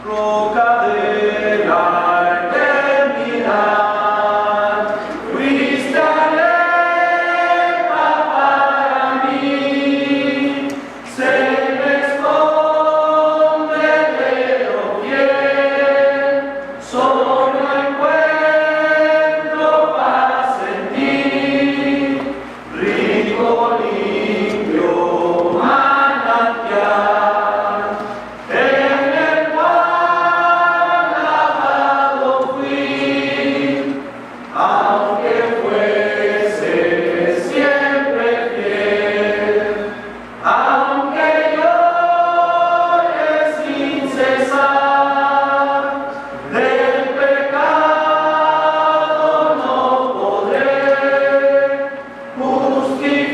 roca de la eternidad, fuiste alerta para mí, se me esconde de lo fiel, solo encuentro paz en ti, rico, limpio manantial, en el cual lavado fui, aunque fuese siempre fiel, aunque llore sin cesar, del pecado no podré justificación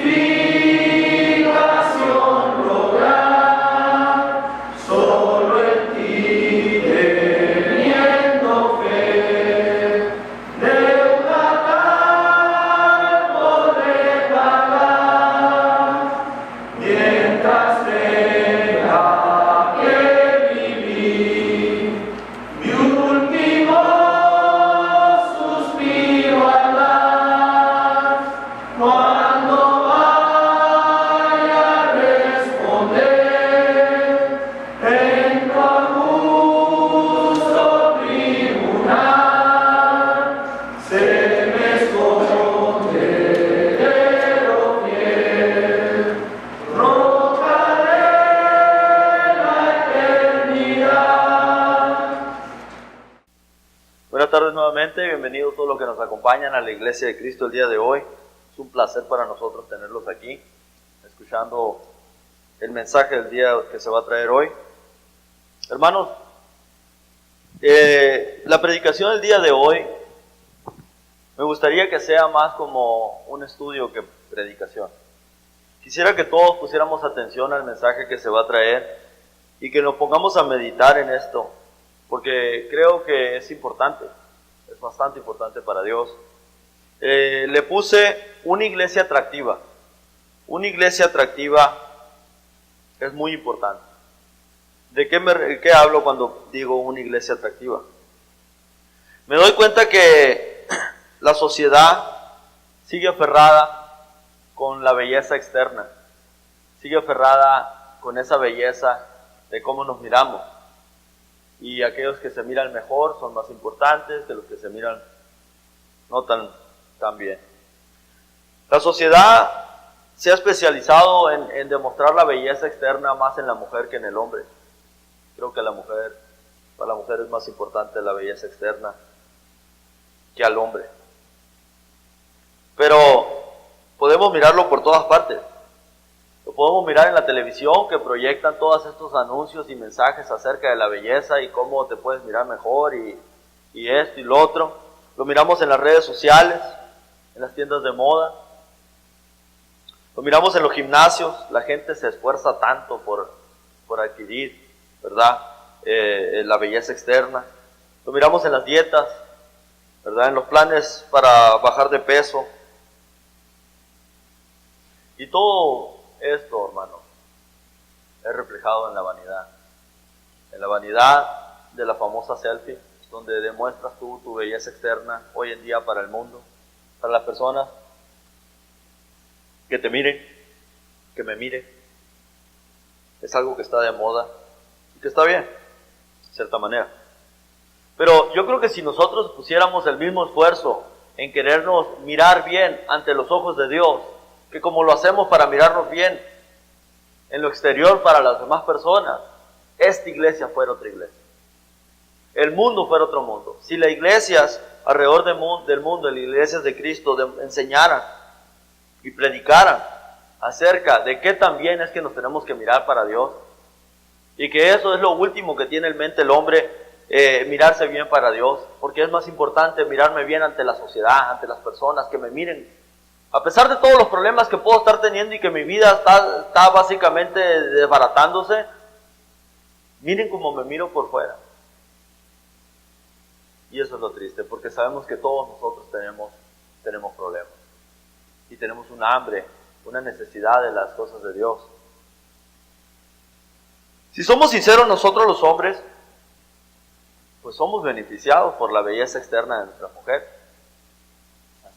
lograr, solo en ti teniendo fe, deuda tal podré pagar, mientras tenga que vivir, mi último suspiro al dar, cuando vaya a responder en tu justo tribunal, se me esconde de lo fiel, roca de la eternidad. Buenas tardes nuevamente, bienvenidos todos los que nos acompañan a la Iglesia de Cristo el día de hoy. Es un placer para nosotros tenerlos aquí, escuchando el mensaje del día que se va a traer hoy. Hermanos, la predicación del día de hoy me gustaría que sea más como un estudio que predicación. Quisiera que todos pusiéramos atención al mensaje que se va a traer y que nos pongamos a meditar en esto, porque creo que es importante, es bastante importante para Dios. Le puse una iglesia atractiva. Una iglesia atractiva es muy importante. ¿De qué hablo cuando digo una iglesia atractiva? Me doy cuenta que la sociedad sigue aferrada con la belleza externa, sigue aferrada con esa belleza de cómo nos miramos. Y aquellos que se miran mejor son más importantes que los que se miran no tan bien. La sociedad se ha especializado en demostrar la belleza externa más en la mujer que en el hombre. Creo que para la mujer es más importante la belleza externa que al hombre. Pero podemos mirarlo por todas partes. Lo podemos mirar en la televisión, que proyectan todos estos anuncios y mensajes acerca de la belleza y cómo te puedes mirar mejor y esto y lo otro. Lo miramos en las redes sociales, en las tiendas de moda. Lo miramos en los gimnasios. La gente se esfuerza tanto por adquirir, ¿verdad? La belleza externa. Lo miramos en las dietas, ¿verdad? En los planes para bajar de peso. Y todo esto, hermano, es reflejado en la vanidad. En la vanidad de la famosa selfie, donde demuestras tú tu belleza externa hoy en día para el mundo, para las personas. Que te miren, que me miren. Es algo que está de moda y que está bien, de cierta manera. Pero yo creo que si nosotros pusiéramos el mismo esfuerzo en querernos mirar bien ante los ojos de Dios, que como lo hacemos para mirarnos bien en lo exterior para las demás personas, esta iglesia fuera otra iglesia. El mundo fuera otro mundo. Si las iglesias alrededor del mundo, las iglesias de Cristo, enseñaran y predicaran acerca de qué también es que nos tenemos que mirar para Dios, y que eso es lo último que tiene en mente el hombre, mirarse bien para Dios, porque es más importante mirarme bien ante la sociedad, ante las personas, que me miren, a pesar de todos los problemas que puedo estar teniendo y que mi vida está básicamente desbaratándose, miren cómo me miro por fuera. Y eso es lo triste, porque sabemos que todos nosotros tenemos problemas. Y tenemos una hambre, una necesidad de las cosas de Dios. Si somos sinceros nosotros los hombres, pues somos beneficiados por la belleza externa de nuestra mujer.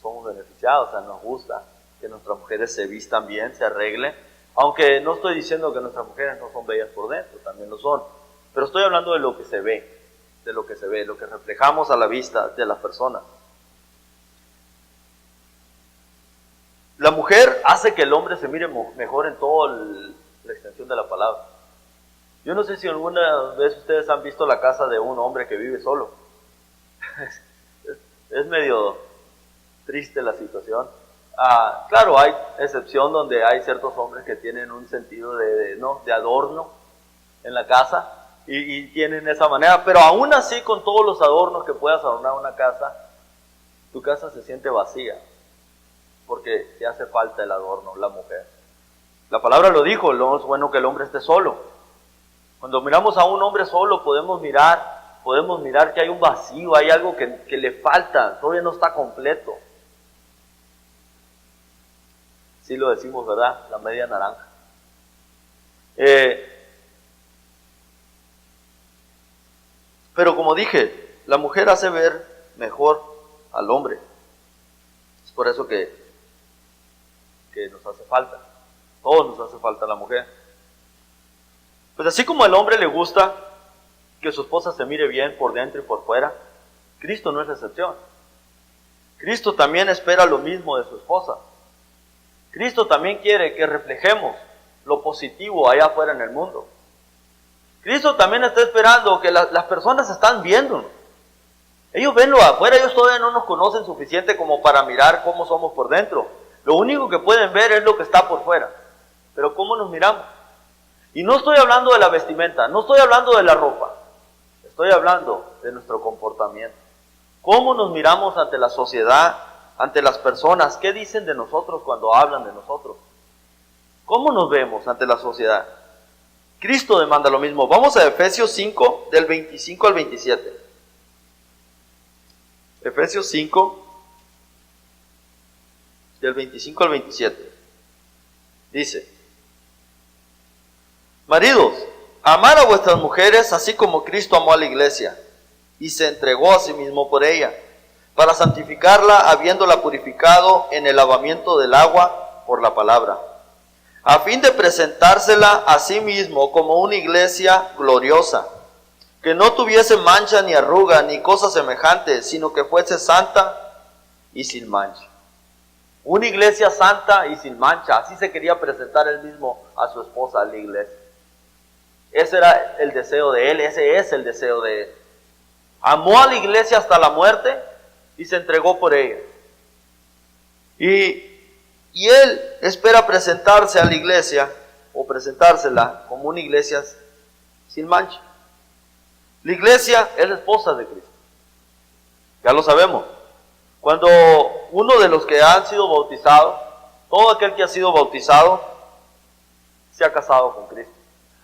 Somos beneficiados, o sea, nos gusta que nuestras mujeres se vistan bien, se arreglen. Aunque no estoy diciendo que nuestras mujeres no son bellas por dentro, también lo son. Pero estoy hablando de lo que se ve, lo que reflejamos a la vista de las personas. La mujer hace que el hombre se mire mejor en toda la extensión de la palabra. Yo no sé si alguna vez ustedes han visto la casa de un hombre que vive solo. Es medio triste la situación. Claro, hay excepción donde hay ciertos hombres que tienen un sentido de adorno en la casa y tienen esa manera, pero aún así, con todos los adornos que puedas adornar una casa, tu casa se siente vacía porque te hace falta el adorno, la mujer. La palabra lo dijo, no es bueno que el hombre esté solo. Cuando miramos a un hombre solo podemos mirar que hay un vacío, hay algo que le falta, todavía no está completo. Sí lo decimos, ¿verdad? La media naranja. Pero como dije, la mujer hace ver mejor al hombre. Es por eso que nos hace falta. Todos nos hace falta la mujer. Pues así como al hombre le gusta que su esposa se mire bien por dentro y por fuera, Cristo no es la excepción. Cristo también espera lo mismo de su esposa. Cristo también quiere que reflejemos lo positivo allá afuera en el mundo. Cristo también está esperando que las personas están viéndonos. Ellos ven lo afuera, ellos todavía no nos conocen suficiente como para mirar cómo somos por dentro. Lo único que pueden ver es lo que está por fuera. Pero ¿cómo nos miramos? Y no estoy hablando de la vestimenta, no estoy hablando de la ropa. Estoy hablando de nuestro comportamiento. ¿Cómo nos miramos ante la sociedad, ante las personas? ¿Qué dicen de nosotros cuando hablan de nosotros? ¿Cómo nos vemos ante la sociedad? Cristo demanda lo mismo. Vamos a Efesios 5, del 25 al 27. Efesios 5, del 25 al 27. Dice: maridos, amad a vuestras mujeres así como Cristo amó a la iglesia y se entregó a sí mismo por ella, para santificarla, habiéndola purificado en el lavamiento del agua por la palabra, a fin de presentársela a sí mismo como una iglesia gloriosa, que no tuviese mancha ni arruga ni cosa semejante, sino que fuese santa y sin mancha. Una iglesia santa y sin mancha, así se quería presentar él mismo a su esposa, a la iglesia. Ese era el deseo de él, ese es el deseo de él. Amó a la iglesia hasta la muerte y se entregó por ella. Y él espera presentarse a la iglesia, o presentársela como una iglesia sin mancha. La iglesia es la esposa de Cristo. Ya lo sabemos. Cuando uno de los que han sido bautizados, todo aquel que ha sido bautizado, se ha casado con Cristo.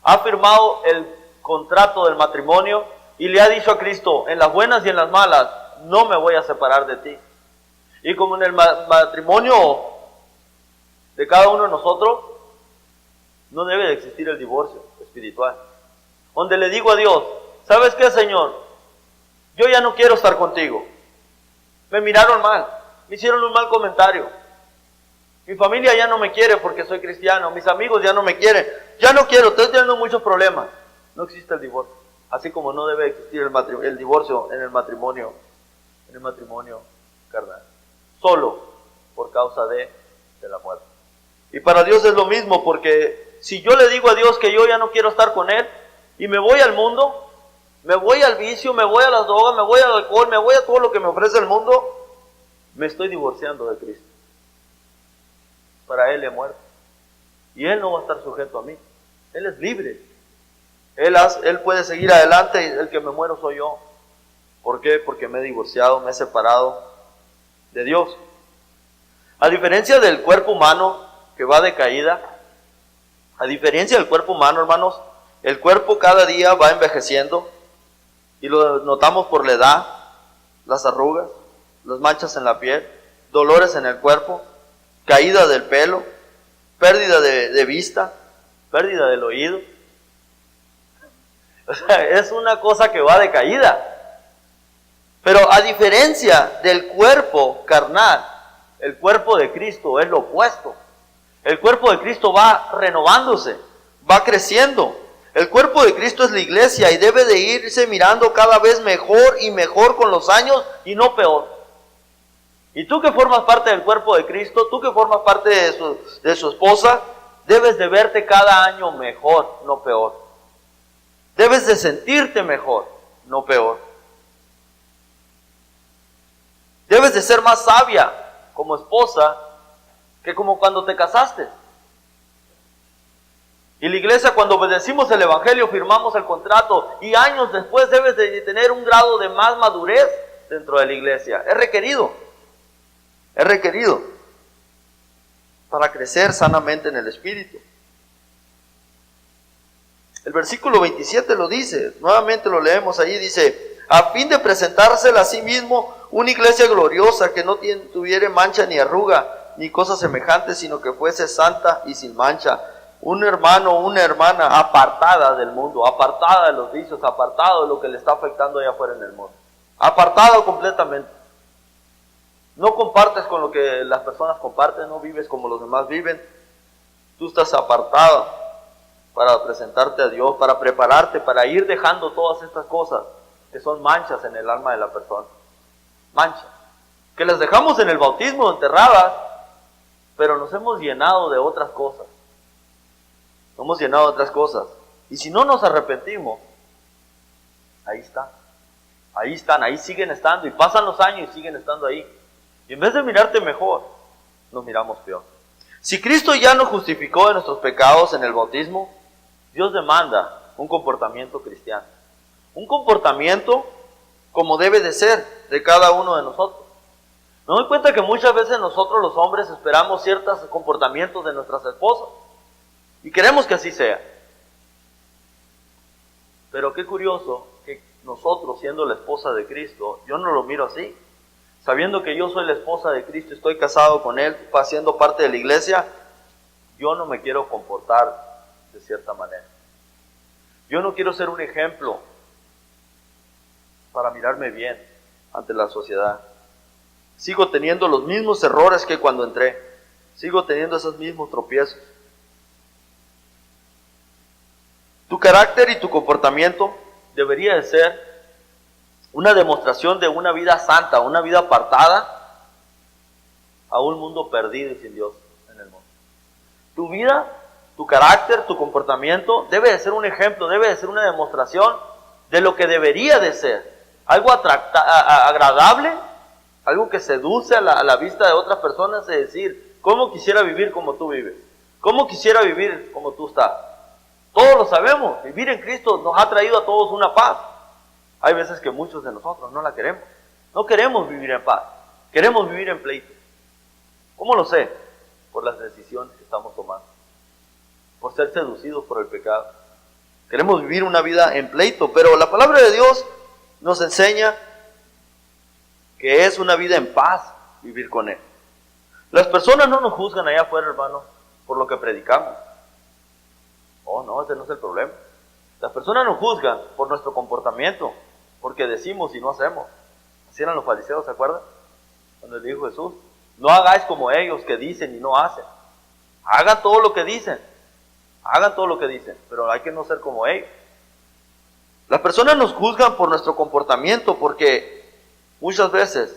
Ha firmado el contrato del matrimonio y le ha dicho a Cristo, en las buenas y en las malas, no me voy a separar de ti. Y como en el matrimonio de cada uno de nosotros, no debe de existir el divorcio espiritual. Donde le digo a Dios, ¿sabes qué, Señor? Yo ya no quiero estar contigo. Me miraron mal, me hicieron un mal comentario. Mi familia ya no me quiere porque soy cristiano, mis amigos ya no me quieren. Ya no quiero, estoy teniendo muchos problemas. No existe el divorcio. Así como no debe existir el divorcio en el matrimonio carnal. Solo por causa de la muerte. Y para Dios es lo mismo, porque si yo le digo a Dios que yo ya no quiero estar con Él y me voy al mundo, me voy al vicio, me voy a las drogas, me voy al alcohol, me voy a todo lo que me ofrece el mundo, me estoy divorciando de Cristo. Para Él he muerto. Y Él no va a estar sujeto a mí. Él es libre. Él puede seguir adelante y el que me muero soy yo. ¿Por qué? Porque me he divorciado, me he separado de Dios. A diferencia del cuerpo humano que va de caída, a diferencia del cuerpo humano, hermanos, el cuerpo cada día va envejeciendo y lo notamos por la edad, las arrugas, las manchas en la piel, dolores en el cuerpo, caída del pelo, pérdida de vista, pérdida del oído. O sea, es una cosa que va de caída. Pero a diferencia del cuerpo carnal, el cuerpo de Cristo es lo opuesto. El cuerpo de Cristo va renovándose, va creciendo. El cuerpo de Cristo es la iglesia y debe de irse mirando cada vez mejor y mejor con los años y no peor. Y tú que formas parte del cuerpo de Cristo, tú que formas parte de su esposa, debes de verte cada año mejor, no peor. Debes de sentirte mejor, no peor. Debes de ser más sabia como esposa que como cuando te casaste. Y la iglesia, cuando obedecimos el evangelio, firmamos el contrato y años después debes de tener un grado de más madurez dentro de la iglesia. Es requerido para crecer sanamente en el Espíritu. El versículo 27 lo dice, nuevamente lo leemos allí, dice: a fin de presentársela a sí mismo una iglesia gloriosa, que no tuviera mancha ni arruga, ni cosas semejantes, sino que fuese santa y sin mancha. Un hermano o una hermana apartada del mundo, apartada de los vicios, apartada de lo que le está afectando allá afuera en el mundo. Apartado completamente. No compartes con lo que las personas comparten, no vives como los demás viven. Tú estás apartado para presentarte a Dios, para prepararte, para ir dejando todas estas cosas que son manchas en el alma de la persona. Manchas. Que las dejamos en el bautismo enterradas, pero nos hemos llenado de otras cosas. Nos hemos llenado de otras cosas. Y si no nos arrepentimos, ahí están. Ahí están, ahí siguen estando. Y pasan los años y siguen estando ahí. Y en vez de mirarte mejor, nos miramos peor. Si Cristo ya nos justificó de nuestros pecados en el bautismo, Dios demanda un comportamiento cristiano. Un comportamiento como debe de ser de cada uno de nosotros. Me doy cuenta que muchas veces nosotros los hombres esperamos ciertos comportamientos de nuestras esposas. Y queremos que así sea. Pero qué curioso que nosotros, siendo la esposa de Cristo, yo no lo miro así. Sabiendo que yo soy la esposa de Cristo, estoy casado con Él, siendo parte de la iglesia, yo no me quiero comportar de cierta manera. Yo no quiero ser un ejemplo para mirarme bien ante la sociedad. Sigo teniendo los mismos errores que cuando entré. Sigo teniendo esos mismos tropiezos. Tu carácter y tu comportamiento debería de ser una demostración de una vida santa, una vida apartada a un mundo perdido y sin Dios en el mundo. Tu vida, tu carácter, tu comportamiento debe de ser un ejemplo, debe de ser una demostración de lo que debería de ser. Algo agradable, algo que seduce a la vista de otras personas, es decir, ¿cómo quisiera vivir como tú vives? ¿Cómo quisiera vivir como tú estás? Todos lo sabemos, vivir en Cristo nos ha traído a todos una paz. Hay veces que muchos de nosotros no la queremos. No queremos vivir en paz, queremos vivir en pleito. ¿Cómo lo sé? Por las decisiones que estamos tomando, por ser seducidos por el pecado. Queremos vivir una vida en pleito, pero la palabra de Dios nos enseña que es una vida en paz vivir con Él. Las personas no nos juzgan allá afuera, hermano, por lo que predicamos. Oh, no, ese no es el problema. Las personas nos juzgan por nuestro comportamiento, porque decimos y no hacemos. Así eran los fariseos, ¿se acuerdan? Cuando le dijo Jesús: no hagáis como ellos, que dicen y no hacen. Hagan todo lo que dicen. Hagan todo lo que dicen, pero hay que no ser como ellos. Las personas nos juzgan por nuestro comportamiento, porque muchas veces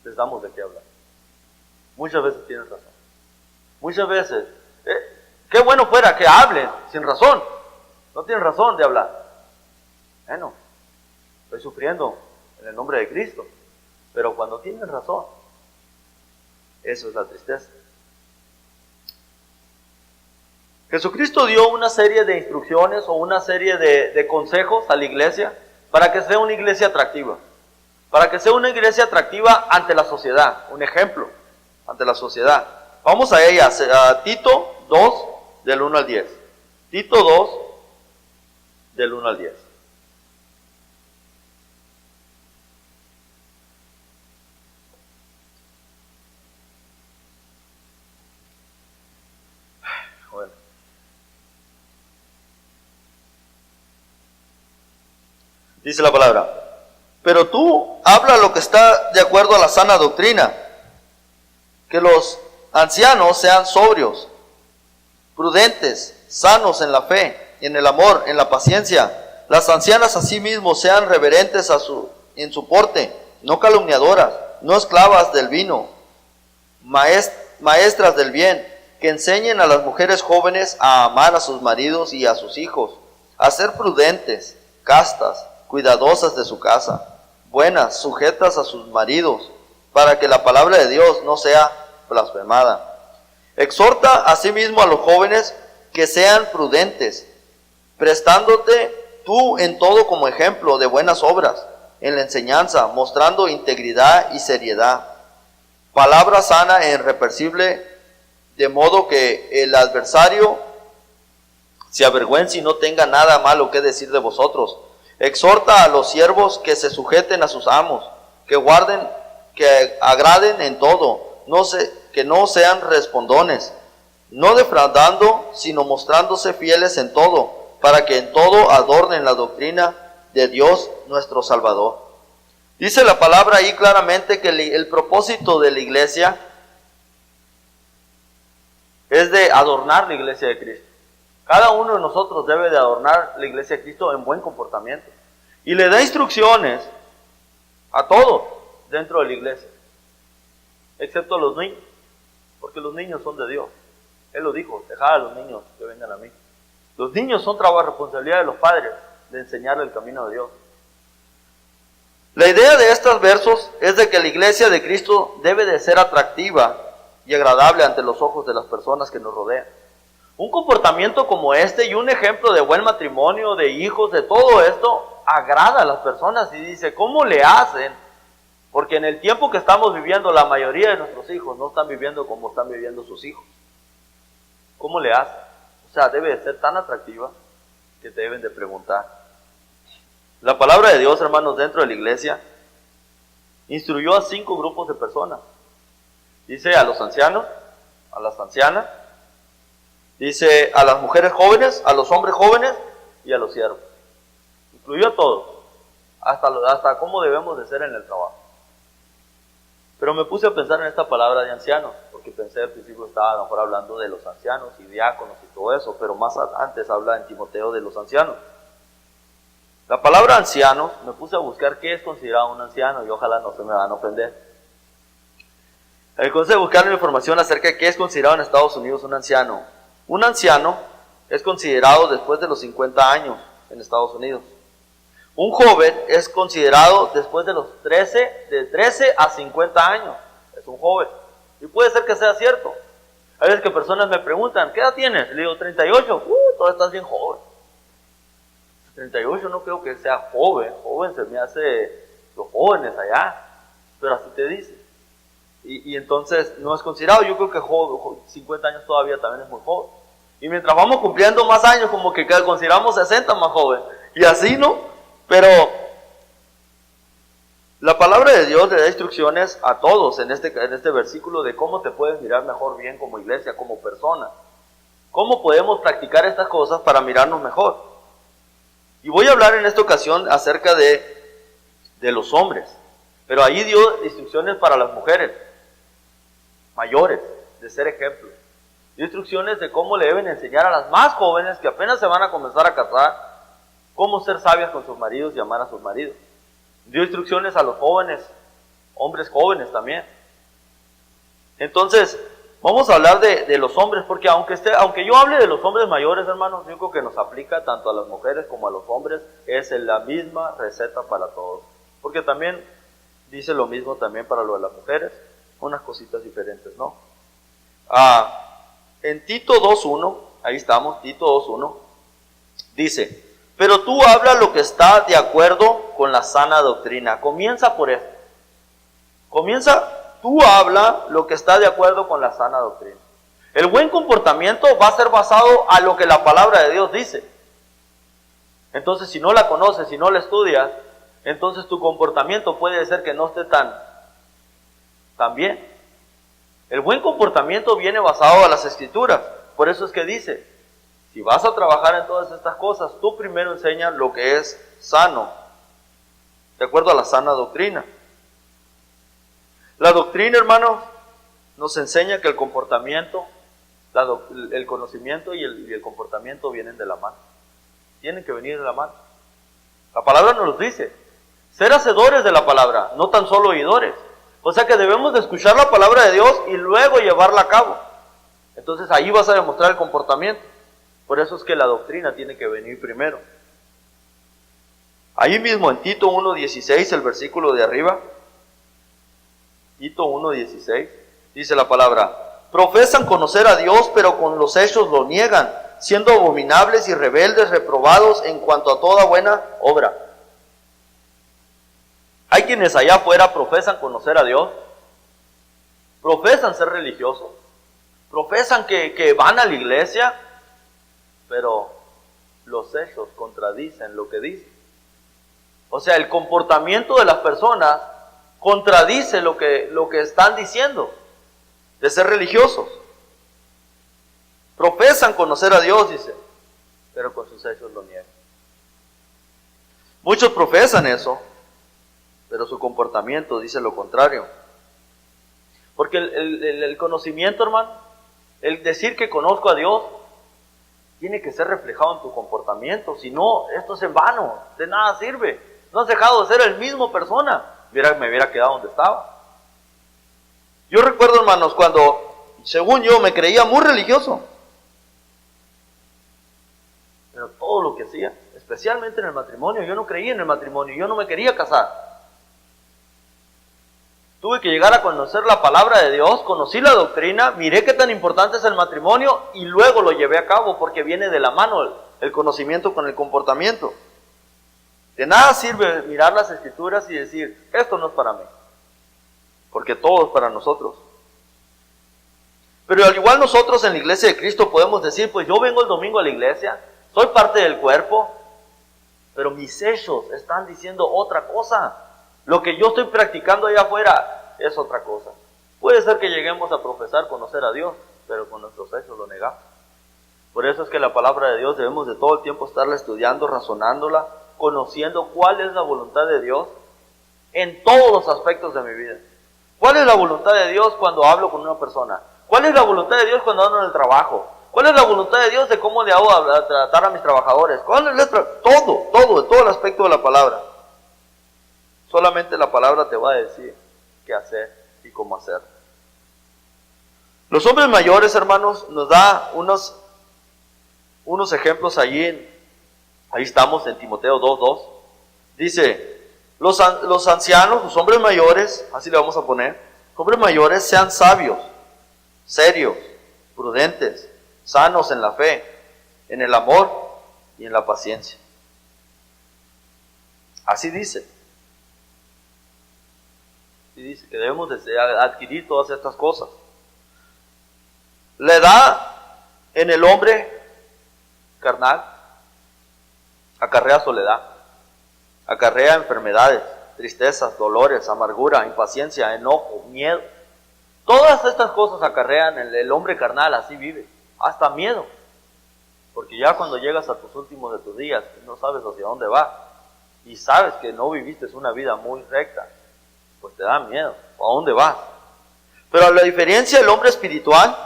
les damos de qué hablar. Muchas veces tienen razón. Muchas veces, qué bueno fuera que hablen sin razón. No tienen razón de hablar. Bueno, estoy sufriendo en el nombre de Cristo. Pero cuando tienen razón, eso es la tristeza. Jesucristo dio una serie de instrucciones o una serie de consejos a la iglesia para que sea una iglesia atractiva. Para que sea una iglesia atractiva ante la sociedad. Un ejemplo ante la sociedad. Vamos a ella, a Tito 2, del 1 al 10. Tito 2, del 1 al 10. Bueno. Dice la palabra: Pero tú habla lo que está de acuerdo a la sana doctrina, que los ancianos sean sobrios, prudentes, sanos en la fe, en el amor, en la paciencia. Las ancianas asimismo sean reverentes en su porte, no calumniadoras, no esclavas del vino, maestras del bien, que enseñen a las mujeres jóvenes a amar a sus maridos y a sus hijos, a ser prudentes, castas, cuidadosas de su casa, buenas, sujetas a sus maridos, para que la palabra de Dios no sea blasfemada. Exhorta asimismo a los jóvenes que sean prudentes, prestándote tú en todo como ejemplo de buenas obras, en la enseñanza, mostrando integridad y seriedad. Palabra sana e irrepresible, de modo que el adversario se avergüence y no tenga nada malo que decir de vosotros. Exhorta a los siervos que se sujeten a sus amos, que guarden, que agraden en todo, que no sean respondones, no defraudando, sino mostrándose fieles en todo, para que en todo adornen la doctrina de Dios nuestro Salvador. Dice la palabra ahí claramente que el propósito de la iglesia es de adornar la iglesia de Cristo. Cada uno de nosotros debe de adornar la iglesia de Cristo en buen comportamiento. Y le da instrucciones a todos dentro de la iglesia, excepto a los niños, porque los niños son de Dios. Él lo dijo, dejad a los niños que vengan a mí. Los niños son trabajo, responsabilidad de los padres, de enseñarle el camino de Dios. La idea de estos versos es de que la iglesia de Cristo debe de ser atractiva y agradable ante los ojos de las personas que nos rodean. Un comportamiento como este y un ejemplo de buen matrimonio, de hijos, de todo esto, agrada a las personas y dice, ¿cómo le hacen? Porque en el tiempo que estamos viviendo, la mayoría de nuestros hijos no están viviendo como están viviendo sus hijos. ¿Cómo le hacen? O sea, debe de ser tan atractiva que te deben de preguntar. La palabra de Dios, hermanos, dentro de la iglesia, instruyó a 5 grupos de personas. Dice a los ancianos, a las ancianas, dice a las mujeres jóvenes, a los hombres jóvenes y a los siervos. Incluyó a todos, hasta cómo debemos de ser en el trabajo. Pero me puse a pensar en esta palabra de ancianos, porque pensé al principio estaba a lo mejor hablando de los ancianos y diáconos y todo eso, pero más antes habla en Timoteo de los ancianos. La palabra anciano, me puse a buscar qué es considerado un anciano y ojalá no se me van a ofender. Entonces buscar información acerca de qué es considerado en Estados Unidos un anciano. Un anciano es considerado después de los 50 años en Estados Unidos. Un joven es considerado después de los 13 a 50 años. Es un joven. Y puede ser que sea cierto. Hay veces que personas me preguntan, ¿qué edad tienes? Le digo, 38. Todavía estás bien joven. 38 no creo que sea joven. Joven se me hace los jóvenes allá. Pero así te dice. Y entonces no es considerado. Yo creo que 50 años todavía también es muy joven. Y mientras vamos cumpliendo más años, como que consideramos 60 más joven. Y así, ¿no? Pero la palabra de Dios le da instrucciones a todos en este versículo de cómo te puedes mirar mejor bien como iglesia, como persona. Cómo podemos practicar estas cosas para mirarnos mejor. Y voy a hablar en esta ocasión acerca de los hombres. Pero ahí dio instrucciones para las mujeres mayores, de ser ejemplo. Dio instrucciones de cómo le deben enseñar a las más jóvenes que apenas se van a comenzar a casar, cómo ser sabias con sus maridos y amar a sus maridos. Dio instrucciones a los jóvenes, hombres jóvenes también. Entonces, vamos a hablar de los hombres, porque aunque yo hable de los hombres mayores, hermanos, yo creo que nos aplica tanto a las mujeres como a los hombres, es la misma receta para todos. Porque también dice lo mismo también para lo de las mujeres, unas cositas diferentes, ¿no? En Tito 2.1, ahí estamos, Tito 2.1, dice, pero tú habla lo que está de acuerdo con la sana doctrina. Comienza por esto. Tú habla lo que está de acuerdo con la sana doctrina. El buen comportamiento va a ser basado a lo que la palabra de Dios dice. Entonces, si no la conoces, si no la estudias, entonces tu comportamiento puede ser que no esté tan bien. El buen comportamiento viene basado a las Escrituras. Por eso es que dice, si vas a trabajar en todas estas cosas, tú primero enseña lo que es sano. de acuerdo a la sana doctrina. La doctrina, hermanos, nos enseña que el comportamiento, el conocimiento y el comportamiento vienen de la mano. Tienen que venir de la mano. La palabra nos lo dice. Ser hacedores de la palabra, no tan solo oidores. O sea que debemos de escuchar la palabra de Dios y luego llevarla a cabo. Entonces ahí vas a demostrar el comportamiento. Por eso es que la doctrina tiene que venir primero. Ahí mismo en Tito 1:16, el versículo de arriba, Tito 1:16, dice la palabra: profesan conocer a Dios, pero con los hechos lo niegan, siendo abominables y rebeldes, reprobados en cuanto a toda buena obra. Hay quienes allá afuera profesan conocer a Dios, profesan ser religiosos, profesan que van a la iglesia, pero los hechos contradicen lo que dicen. O sea, el comportamiento de las personas contradice lo que están diciendo de ser religiosos. Profesan conocer a Dios, dice, pero con sus hechos lo niegan. Muchos profesan eso, pero su comportamiento dice lo contrario. Porque el conocimiento, hermano, el decir que conozco a Dios, tiene que ser reflejado en tu comportamiento. Si no, esto es en vano, de nada sirve. No has dejado de ser el mismo persona. Me hubiera quedado donde estaba. Yo recuerdo, hermanos, cuando, según yo, me creía muy religioso. Pero todo lo que hacía, especialmente en el matrimonio, yo no creía en el matrimonio, yo no me quería casar. Tuve que llegar a conocer la palabra de Dios, conocí la doctrina, miré qué tan importante es el matrimonio y luego lo llevé a cabo porque viene de la mano el conocimiento con el comportamiento. De nada sirve mirar las escrituras y decir, esto no es para mí, porque todo es para nosotros. Pero al igual nosotros en la iglesia de Cristo podemos decir, pues yo vengo el domingo a la iglesia, soy parte del cuerpo, pero mis hechos están diciendo otra cosa. Lo que yo estoy practicando allá afuera es otra cosa. Puede ser que lleguemos a profesar conocer a Dios, pero con nuestros hechos lo negamos. Por eso es que la palabra de Dios debemos de todo el tiempo estarla estudiando, razonándola, conociendo cuál es la voluntad de Dios en todos los aspectos de mi vida. ¿Cuál es la voluntad de Dios cuando hablo con una persona? ¿Cuál es la voluntad de Dios cuando ando en el trabajo? ¿Cuál es la voluntad de Dios de cómo le hago a tratar a mis trabajadores? ¿Cuál es todo el aspecto de la palabra? Solamente la palabra te va a decir qué hacer y cómo hacer. Los hombres mayores, hermanos, nos da unos ejemplos ahí estamos en Timoteo 2:2. Dice, los ancianos, los hombres mayores, así le vamos a poner, hombres mayores sean sabios, serios, prudentes, sanos en la fe, en el amor y en la paciencia. Así dice. Y dice que debemos de adquirir todas estas cosas. La edad en el hombre carnal acarrea soledad, acarrea enfermedades, tristezas, dolores, amargura, impaciencia, enojo, miedo. Todas estas cosas acarrean el hombre carnal, así vive, hasta miedo. Porque ya cuando llegas a tus últimos de tus días, no sabes hacia dónde vas y sabes que no viviste una vida muy recta, pues te da miedo, ¿a dónde vas? Pero la diferencia del hombre espiritual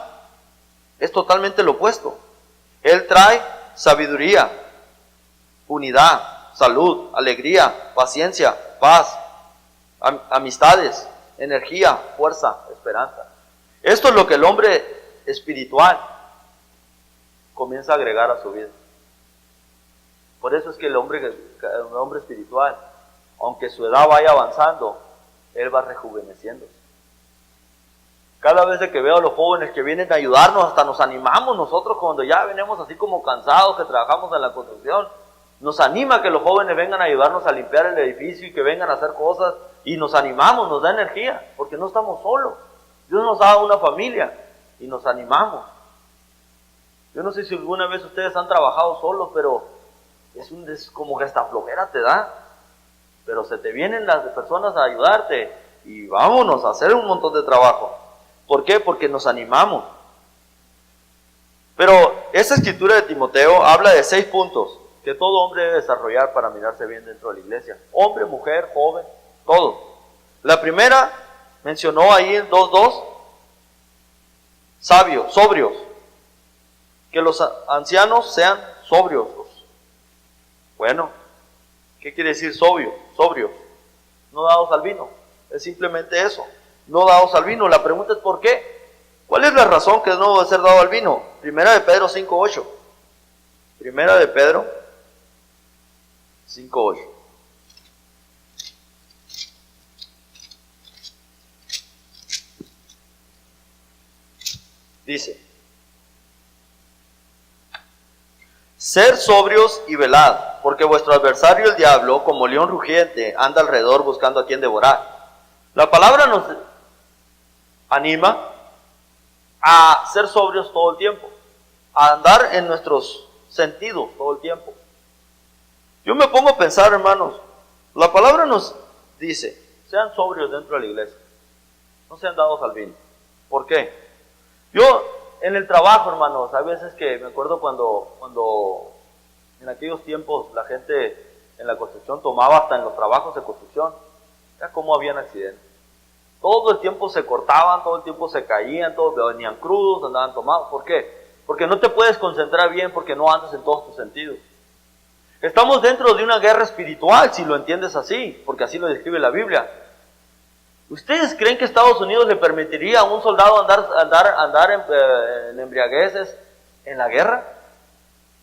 es totalmente lo opuesto. Él trae sabiduría, unidad, salud, alegría, paciencia, paz, amistades, energía, fuerza, esperanza. Esto es lo que el hombre espiritual comienza a agregar a su vida. Por eso es que el hombre espiritual, aunque su edad vaya avanzando, él va rejuveneciéndose. Cada vez que veo a los jóvenes que vienen a ayudarnos, hasta nos animamos nosotros cuando ya venimos así como cansados, que trabajamos en la construcción. Nos anima que los jóvenes vengan a ayudarnos a limpiar el edificio y que vengan a hacer cosas. Y nos animamos, nos da energía, porque no estamos solos. Dios nos da una familia y nos animamos. Yo no sé si alguna vez ustedes han trabajado solos, pero es como que hasta flojera te da. Pero se te vienen las personas a ayudarte y vámonos a hacer un montón de trabajo. ¿Por qué? Porque nos animamos. Pero esta escritura de Timoteo habla de 6 puntos que todo hombre debe desarrollar para mirarse bien dentro de la iglesia. Hombre, mujer, joven, todo. La primera mencionó ahí en 2:2, sabios, sobrios. Que los ancianos sean sobrios. Bueno, ¿qué quiere decir sobrio? Sobrios. No dados al vino. Es simplemente eso. No dados al vino. La pregunta es ¿por qué? ¿Cuál es la razón que no debe ser dado al vino? Primera de Pedro 5:8. Primera de Pedro 5:8. Dice: Ser sobrios y velad, porque vuestro adversario el diablo, como león rugiente, anda alrededor buscando a quien devorar. La palabra nos anima a ser sobrios todo el tiempo, a andar en nuestros sentidos todo el tiempo. Yo me pongo a pensar, hermanos, la palabra nos dice, sean sobrios dentro de la iglesia, no sean dados al vino. ¿Por qué? Yo en el trabajo, hermanos, hay veces que me acuerdo cuando en aquellos tiempos la gente en la construcción tomaba hasta en los trabajos de construcción, ya cómo habían accidentes. Todo el tiempo se cortaban, todo el tiempo se caían, todos venían crudos, andaban tomados. ¿Por qué? Porque no te puedes concentrar bien, porque no andas en todos tus sentidos. Estamos dentro de una guerra espiritual, si lo entiendes así, porque así lo describe la Biblia. ¿Ustedes creen que Estados Unidos le permitiría a un soldado andar en embriagueces en la guerra?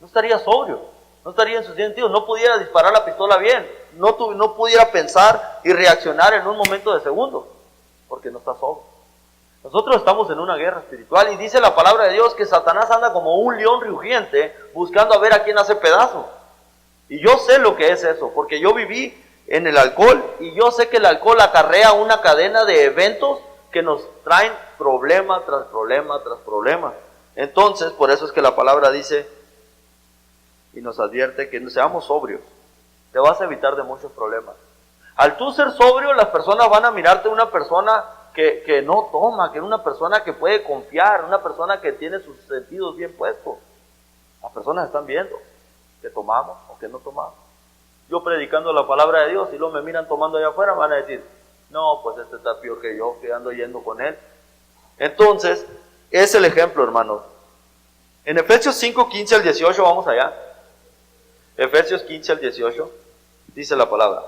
No estaría sobrio, no estaría en sus sentidos, no pudiera disparar la pistola bien, no pudiera pensar y reaccionar en un momento de segundo, porque no está sobrio. Nosotros estamos en una guerra espiritual y dice la palabra de Dios que Satanás anda como un león rugiente buscando a ver a quién hace pedazo. Y yo sé lo que es eso, porque yo viví en el alcohol y yo sé que el alcohol acarrea una cadena de eventos que nos traen problema tras problema tras problema. Entonces, por eso es que la palabra dice y nos advierte que seamos sobrios. Te vas a evitar de muchos problemas. Al tú ser sobrio, las personas van a mirarte una persona que no toma, que es una persona que puede confiar, una persona que tiene sus sentidos bien puestos. Las personas están viendo que tomamos o que no tomamos. Yo predicando la palabra de Dios y luego me miran tomando allá afuera, me van a decir, no, pues este está peor que yo, que ando yendo con él. Entonces, es el ejemplo, hermanos. En Efesios 5:15 al 18, vamos allá. Efesios 15 al 18, dice la palabra.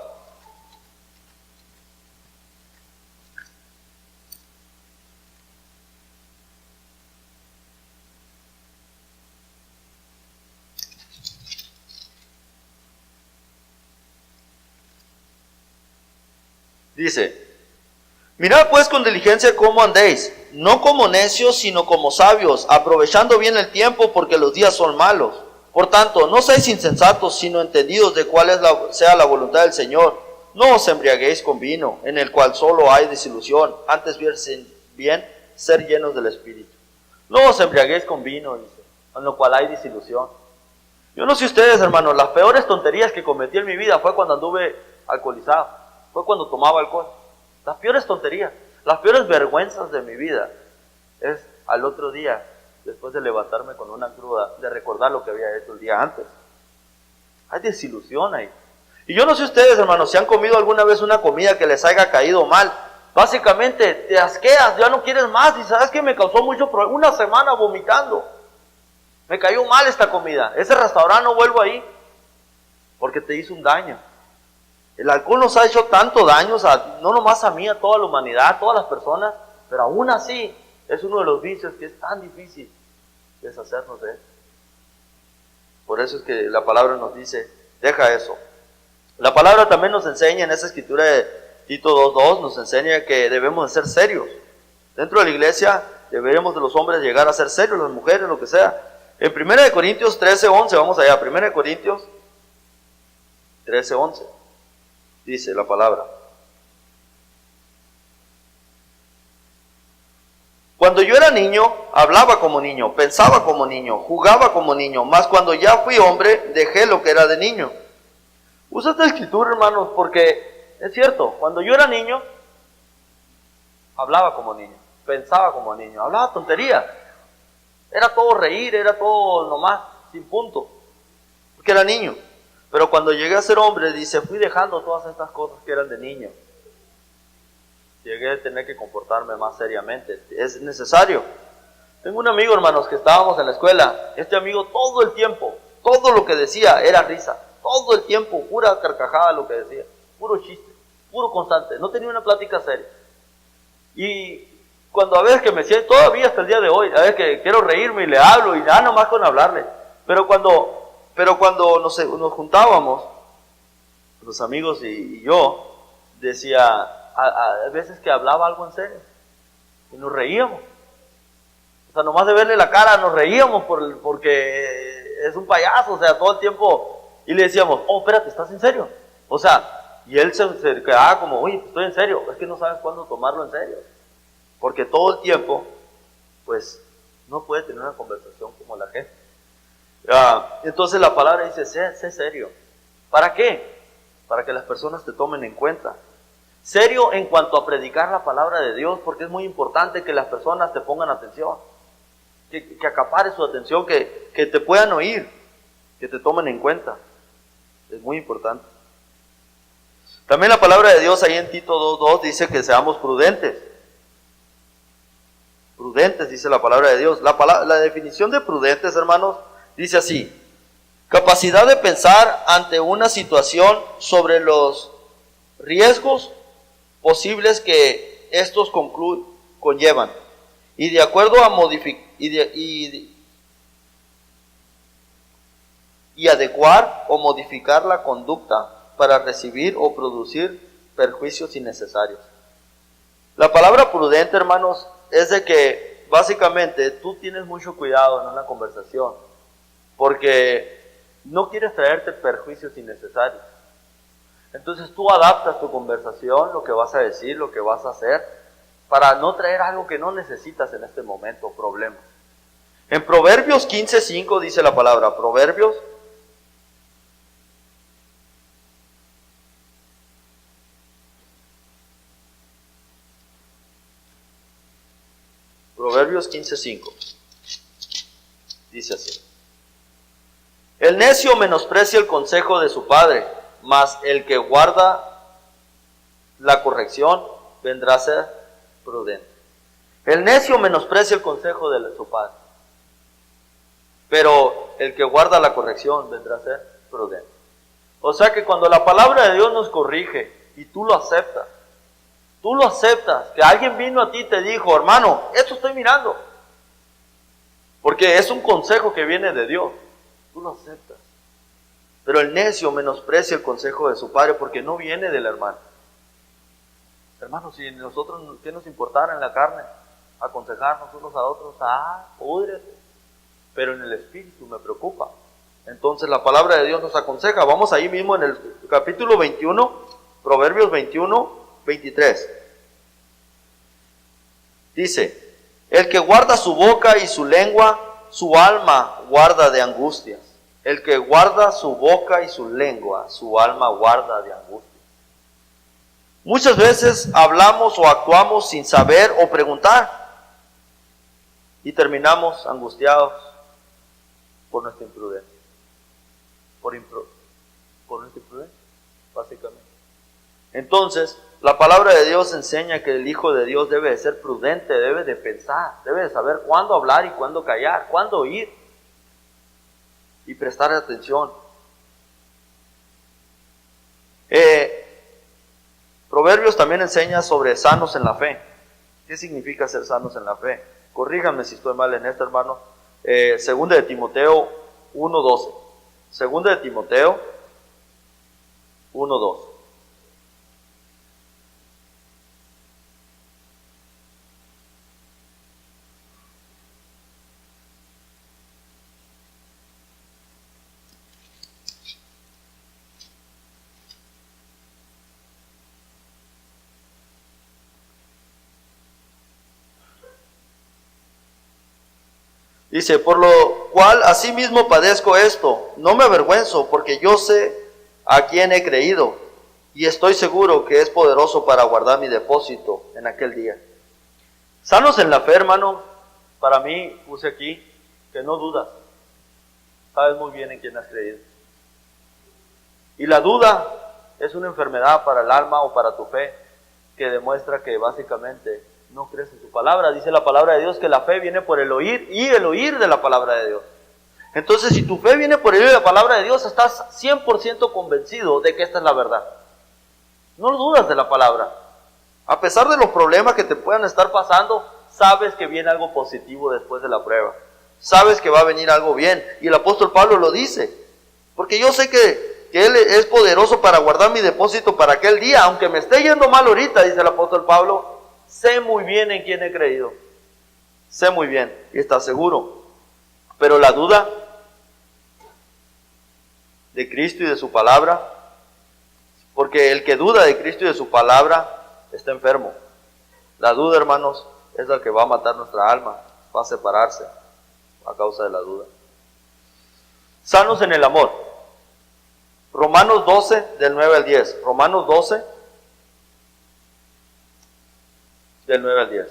Dice, mirad pues con diligencia cómo andéis, no como necios, sino como sabios, aprovechando bien el tiempo, porque los días son malos. Por tanto, no seáis insensatos, sino entendidos de cuál sea la voluntad del Señor. No os embriaguéis con vino, en el cual solo hay desilusión, antes bien ser llenos del Espíritu. No os embriaguéis con vino, dice, en lo cual hay desilusión. Yo no sé ustedes, hermanos, las peores tonterías que cometí en mi vida fue cuando anduve alcoholizado. Fue cuando tomaba alcohol. Las peores tonterías, las peores vergüenzas de mi vida es al otro día, después de levantarme con una cruda, de recordar lo que había hecho el día antes. Hay desilusión ahí. Y yo no sé ustedes, hermanos, si han comido alguna vez una comida que les haya caído mal. Básicamente te asqueas, ya no quieres más. Y sabes que me causó mucho problema. Una semana vomitando. Me cayó mal esta comida. Ese restaurante no vuelvo ahí porque te hizo un daño. El alcohol nos ha hecho tanto daño, no nomás a mí, a toda la humanidad, a todas las personas, pero aún así es uno de los vicios que es tan difícil deshacernos de él. Por eso es que la palabra nos dice, deja eso. La palabra también nos enseña en esa escritura de Tito 2:2, nos enseña que debemos de ser serios. Dentro de la iglesia deberemos de los hombres llegar a ser serios, las mujeres, lo que sea. En 1 Corintios 13:11, vamos allá, 1 Corintios 13:11. Dice la palabra. Cuando yo era niño, hablaba como niño, pensaba como niño, jugaba como niño, mas cuando ya fui hombre, dejé lo que era de niño. Usa esta escritura, hermanos, porque es cierto, cuando yo era niño, hablaba como niño, pensaba como niño, hablaba tontería. Era todo reír, era todo nomás, sin punto. ¿Por que era niño. Pero cuando llegué a ser hombre, dice, fui dejando todas estas cosas que eran de niño. Llegué a tener que comportarme más seriamente. Es necesario. Tengo un amigo, hermanos, que estábamos en la escuela. Este amigo todo el tiempo, todo lo que decía era risa. Todo el tiempo, pura carcajada lo que decía. Puro chiste, puro constante. No tenía una plática seria. Y cuando a veces que me siento, todavía hasta el día de hoy, a veces que quiero reírme y le hablo y nada nomás con hablarle. Pero cuando nos juntábamos, los amigos y yo, decía, a veces que hablaba algo en serio. Y nos reíamos. O sea, nomás de verle la cara nos reíamos porque es un payaso, o sea, todo el tiempo. Y le decíamos, oh, espérate, ¿estás en serio? O sea, y él se quedaba como, oye, estoy en serio. Es que no sabes cuándo tomarlo en serio. Porque todo el tiempo, pues, no puede tener una conversación como la gente. Entonces la palabra dice, sé serio. ¿Para qué? Para que las personas te tomen en cuenta. Serio en cuanto a predicar la palabra de Dios, porque es muy importante que las personas te pongan atención. Que acapare su atención, que te puedan oír, que te tomen en cuenta. Es muy importante. También la palabra de Dios ahí en Tito 2:2 dice que seamos prudentes. Prudentes, dice la palabra de Dios. La definición de prudentes, hermanos, dice así: capacidad de pensar ante una situación sobre los riesgos posibles que estos conllevan, y de acuerdo a adecuar o modificar la conducta para recibir o producir perjuicios innecesarios. La palabra prudente, hermanos, es de que básicamente tú tienes mucho cuidado en una conversación, porque no quieres traerte perjuicios innecesarios. Entonces tú adaptas tu conversación, lo que vas a decir, lo que vas a hacer, para no traer algo que no necesitas en este momento, problemas. En Proverbios 15:5 dice la palabra, Proverbios 15:5 dice así: el necio menosprecia el consejo de su padre, mas el que guarda la corrección vendrá a ser prudente. El necio menosprecia el consejo de su padre, pero el que guarda la corrección vendrá a ser prudente. O sea que cuando la palabra de Dios nos corrige y tú lo aceptas, que alguien vino a ti y te dijo, hermano, esto estoy mirando, porque es un consejo que viene de Dios, tú lo aceptas. Pero el necio menosprecia el consejo de su padre porque no viene del hermano. Hermanos, si nosotros, ¿qué nos importara en la carne? Aconsejarnos unos a otros, púdrete. Pero en el espíritu me preocupa. Entonces la palabra de Dios nos aconseja. Vamos ahí mismo en el capítulo 21, Proverbios 21:23. Dice, el que guarda su boca y su lengua, su alma guarda de angustias. El que guarda su boca y su lengua, su alma guarda de angustia. Muchas veces hablamos o actuamos sin saber o preguntar y terminamos angustiados por nuestra imprudencia. Por nuestra imprudencia, básicamente. Entonces, la palabra de Dios enseña que el Hijo de Dios debe de ser prudente, debe de pensar, debe de saber cuándo hablar y cuándo callar, cuándo oír y prestar atención. Proverbios también enseña sobre sanos en la fe. ¿Qué significa ser sanos en la fe? Corríganme si estoy mal en esto, hermano. Segunda de Timoteo 1:12. Segunda de Timoteo 1:12. Dice, por lo cual asimismo padezco esto, no me avergüenzo, porque yo sé a quién he creído, y estoy seguro que es poderoso para guardar mi depósito en aquel día. Sanos en la fe, hermano, para mí puse aquí que no dudas, sabes muy bien en quién has creído. Y la duda es una enfermedad para el alma o para tu fe, que demuestra que básicamente no crees en su palabra. Dice la palabra de Dios que la fe viene por el oír y el oír de la palabra de Dios. Entonces, si tu fe viene por el oír de la palabra de Dios, estás 100% convencido de que esta es la verdad. No dudas de la palabra. A pesar de los problemas que te puedan estar pasando, sabes que viene algo positivo después de la prueba. Sabes que va a venir algo bien. Y el apóstol Pablo lo dice. Porque yo sé que Él es poderoso para guardar mi depósito para aquel día. Aunque me esté yendo mal ahorita, dice el apóstol Pablo, sé muy bien en quién he creído. Sé muy bien y está seguro. Pero la duda de Cristo y de su palabra, porque el que duda de Cristo y de su palabra está enfermo. La duda, hermanos, es la que va a matar nuestra alma, va a separarse a causa de la duda. Sanos en el amor. Romanos 12, del 9 al 10. Romanos 12, del 9 al 10.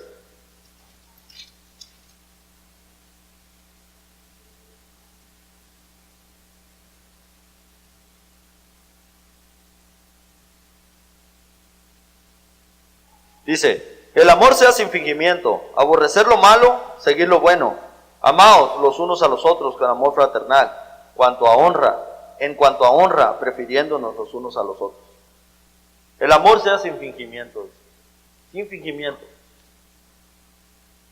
Dice, el amor sea sin fingimiento, aborrecer lo malo, seguir lo bueno. Amaos los unos a los otros con amor fraternal, en cuanto a honra, prefiriéndonos los unos a los otros. El amor sea sin fingimiento, sin fingimiento.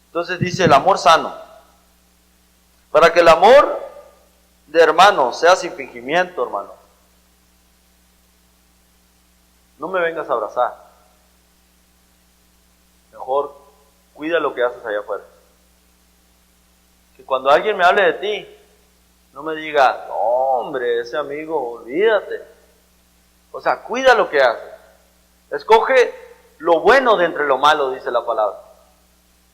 Entonces dice el amor sano. Para que el amor de hermano sea sin fingimiento, hermano, no me vengas a abrazar. Mejor cuida lo que haces allá afuera. Que cuando alguien me hable de ti, no me diga, no hombre, ese amigo, olvídate. O sea, cuida lo que haces. Escoge lo bueno de entre lo malo, dice la palabra.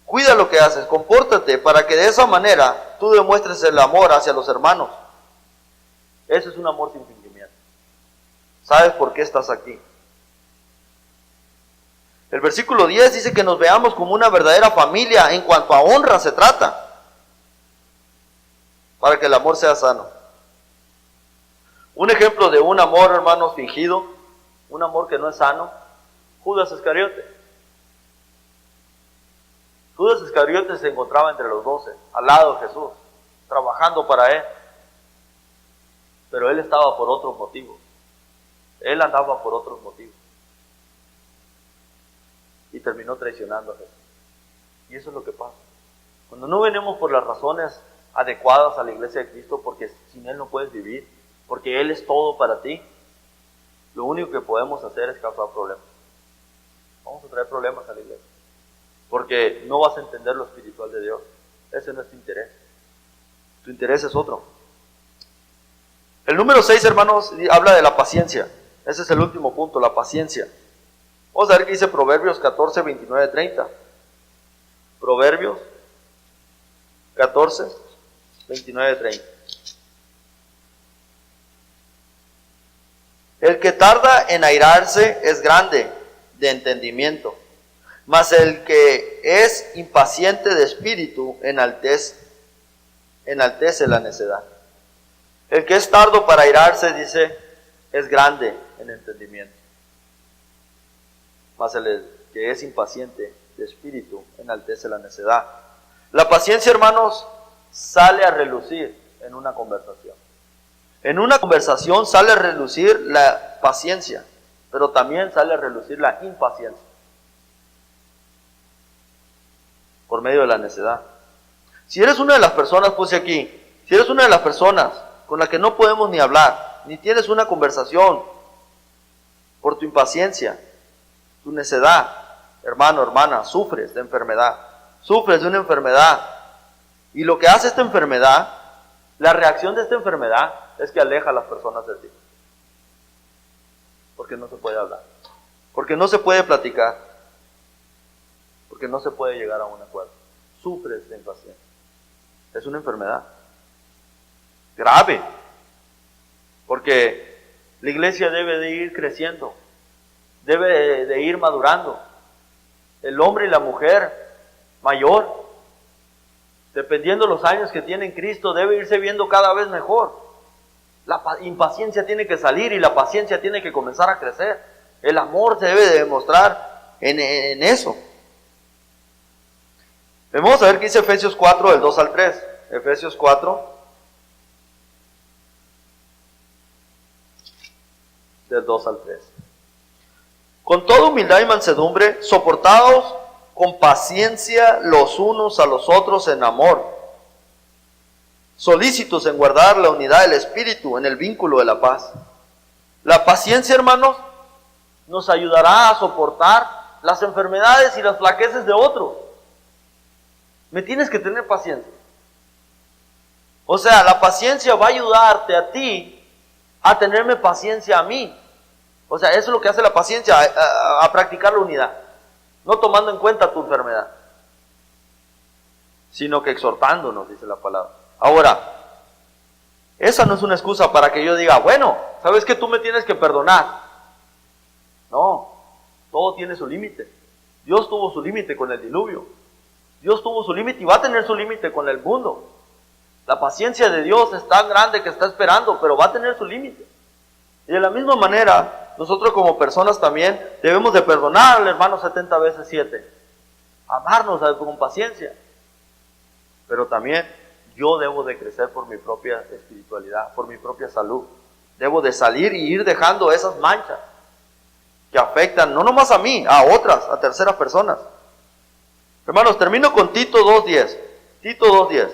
Cuida lo que haces, compórtate para que de esa manera tú demuestres el amor hacia los hermanos. Ese es un amor sin fingimiento. ¿Sabes por qué estás aquí? El versículo 10 dice que nos veamos como una verdadera familia en cuanto a honra se trata, para que el amor sea sano. Un ejemplo de un amor, hermanos, fingido, un amor que no es sano, Judas Iscariote. Judas Iscariote se encontraba entre los 12, al lado de Jesús, trabajando para él. Pero él estaba por otros motivos. Él andaba por otros motivos. Y terminó traicionando a Jesús. Y eso es lo que pasa. Cuando no venimos por las razones adecuadas a la iglesia de Cristo, porque sin Él no puedes vivir, porque Él es todo para ti, lo único que podemos hacer es causar problemas. Vamos a traer problemas a la iglesia. Porque no vas a entender lo espiritual de Dios. Ese no es tu interés. Tu interés es otro. El número 6, hermanos, habla de la paciencia. Ese es el último punto, la paciencia. Vamos a ver qué dice Proverbios 14, 29, 30. Proverbios 14, 29, 30. El que tarda en airarse es grande de entendimiento, mas el que es impaciente de espíritu enaltece la necedad. El que es tardo para airarse, dice, es grande en entendimiento. Mas el que es impaciente de espíritu enaltece la necedad. La paciencia, hermanos, sale a relucir en una conversación. En una conversación sale a relucir la paciencia, pero también sale a relucir la impaciencia. Por medio de la necedad. Si eres una de las personas, puse aquí, si eres una de las personas con la que no podemos ni hablar, ni tienes una conversación por tu impaciencia, tu necedad, hermano, hermana, sufres de enfermedad, sufres de una enfermedad. Y lo que hace esta enfermedad, la reacción de esta enfermedad, es que aleja a las personas de ti. Porque no se puede hablar, porque no se puede platicar, porque no se puede llegar a un acuerdo. Sufres de impaciencia. Es una enfermedad grave, porque la iglesia debe de ir creciendo, debe de ir madurando. El hombre y la mujer mayor, dependiendo de los años que tiene en Cristo, debe irse viendo cada vez mejor. La impaciencia tiene que salir y la paciencia tiene que comenzar a crecer. El amor se debe de demostrar en eso. Vamos a ver qué dice Efesios 4, del 2 al 3. Efesios 4, del 2 al 3. Con toda humildad y mansedumbre, soportaos con paciencia los unos a los otros en amor, solícitos en guardar la unidad del Espíritu en el vínculo de la paz. La paciencia, hermanos, nos ayudará a soportar las enfermedades y las flaquezas de otros. Me tienes que tener paciencia. O sea, la paciencia va a ayudarte a ti a tenerme paciencia a mí. O sea, eso es lo que hace la paciencia, a practicar la unidad. No tomando en cuenta tu enfermedad, sino que exhortándonos, dice la palabra. Ahora, esa no es una excusa para que yo diga, bueno, ¿sabes que tú me tienes que perdonar? No, todo tiene su límite. Dios tuvo su límite con el diluvio. Dios tuvo su límite y va a tener su límite con el mundo. La paciencia de Dios es tan grande que está esperando, pero va a tener su límite. Y de la misma manera, nosotros como personas también debemos de perdonar al hermano 70 veces 7. Amarnos con paciencia. Pero también yo debo de crecer por mi propia espiritualidad, por mi propia salud. Debo de salir y ir dejando esas manchas que afectan no nomás a mí, a otras, a terceras personas. Hermanos, termino con Tito 2.10. Tito 2.10.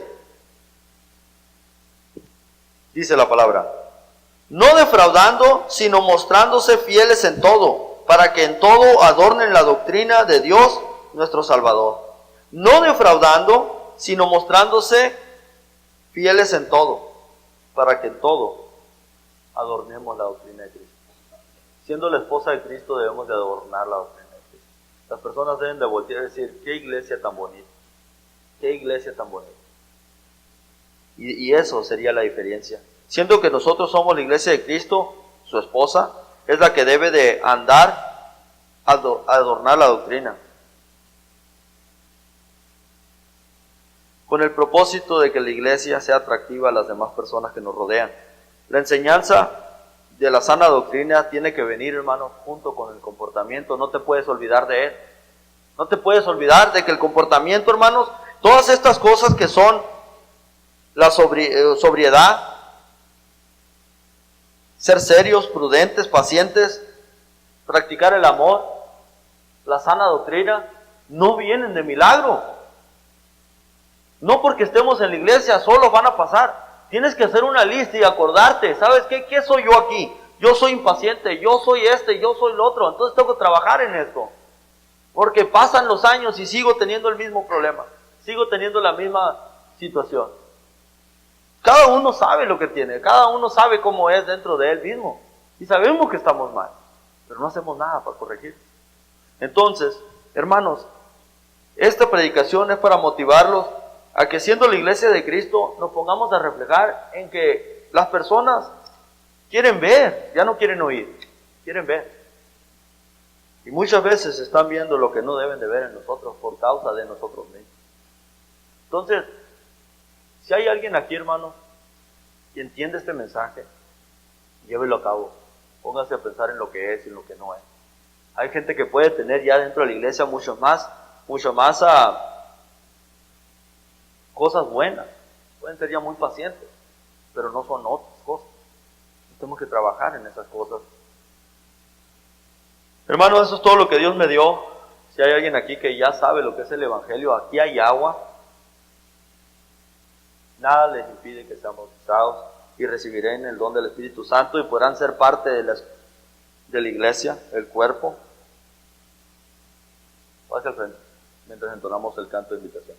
Dice la palabra: no defraudando, sino mostrándose fieles en todo, para que en todo adornen la doctrina de Dios nuestro Salvador. No defraudando, sino mostrándose fieles en todo, para que en todo adornemos la doctrina de Cristo. Siendo la esposa de Cristo debemos de adornar la doctrina de Cristo. Las personas deben de voltear y decir, qué iglesia tan bonita, qué iglesia tan bonita. Y eso sería la diferencia. Siendo que nosotros somos la iglesia de Cristo, su esposa es la que debe de andar a adornar la doctrina, con el propósito de que la iglesia sea atractiva a las demás personas que nos rodean. La enseñanza de la sana doctrina tiene que venir, hermano, junto con el comportamiento. No te puedes olvidar de él. No te puedes olvidar de que el comportamiento, hermanos, todas estas cosas que son la sobriedad, ser serios, prudentes, pacientes, practicar el amor, la sana doctrina, no vienen de milagro. No porque estemos en la iglesia solo van a pasar. Tienes que hacer una lista y acordarte, ¿sabes qué? ¿Qué soy yo aquí? Yo soy impaciente, yo soy yo soy el otro. Entonces tengo que trabajar en esto. Porque pasan los años y sigo teniendo el mismo problema. Sigo teniendo la misma situación. Cada uno sabe lo que tiene, cada uno sabe cómo es dentro de él mismo. Y sabemos que estamos mal, pero no hacemos nada para corregir. Entonces, hermanos, esta predicación es para motivarlos a que, siendo la iglesia de Cristo, nos pongamos a reflejar en que las personas quieren ver, ya no quieren oír, quieren ver. Y muchas veces están viendo lo que no deben de ver en nosotros por causa de nosotros mismos. Entonces, si hay alguien aquí, hermano, que entiende este mensaje, llévelo a cabo. Póngase a pensar en lo que es y en lo que no es. Hay gente que puede tener ya dentro de la iglesia mucho más cosas buenas. Pueden ser ya muy pacientes, pero no son otras cosas. Tenemos que trabajar en esas cosas. Hermano, eso es todo lo que Dios me dio. Si hay alguien aquí que ya sabe lo que es el Evangelio, aquí hay agua. Nada les impide que sean bautizados y recibirán el don del Espíritu Santo y podrán ser parte de la iglesia, el cuerpo. Pase al frente mientras entonamos el canto de invitación.